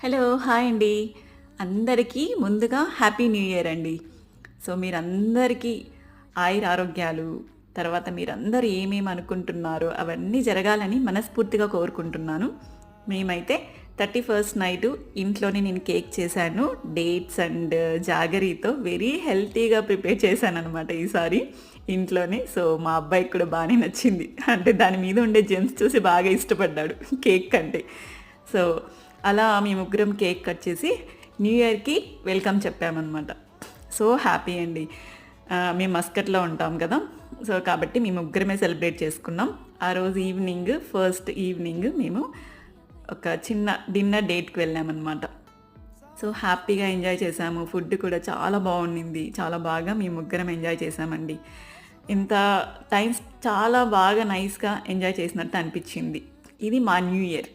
Hello! Hi అండి. అందరికీ ముందుగా హ్యాపీ న్యూ ఇయర్ అండి. సో, మీరందరికీ ఆయురారోగ్యాలు, తర్వాత మీరందరూ ఏమేమి అనుకుంటున్నారో అవన్నీ జరగాలని మనస్ఫూర్తిగా కోరుకుంటున్నాను. మేమైతే 31st నైటు ఇంట్లోనే నేను కేక్ చేశాను. డేట్స్ అండ్ జాగరీతో వెరీ హెల్తీగా ప్రిపేర్ చేశాననమాట ఈసారి ఇంట్లోనే. సో, మా అబ్బాయికి కూడా బానే నచ్చింది. అంటే దాని మీద ఉండే జెమ్స్ చూసి బాగా ఇష్టపడ్డాడు కేక్ కంటే. సో, అలా మేము ముగ్గురం కేక్ కట్ చేసి న్యూ ఇయర్‌కి వెల్కమ్ చెప్పామన్నమాట. సో హ్యాపీ అండి. మేము మస్కట్‌లో ఉంటాం కదా! సో కాబట్టి మేము ముగ్గురమే సెలబ్రేట్ చేసుకున్నాం. ఆ రోజు ఈవినింగ్ ఫస్ట్ ఈవినింగ్ మేము ఒక చిన్న డిన్నర్ డేట్‌కి వెళ్ళామన్నమాట. సో హ్యాపీగా ఎంజాయ్ చేశాము. ఫుడ్ కూడా చాలా బావుండింది. చాలా బాగా మేము ముగ్గురం ఎంజాయ్ చేశామండి. ఇంత టైమ్స్ చాలా బాగా నైస్‌గా ఎంజాయ్ చేసినట్టు అనిపిచ్చింది. ఇది మా న్యూ ఇయర్.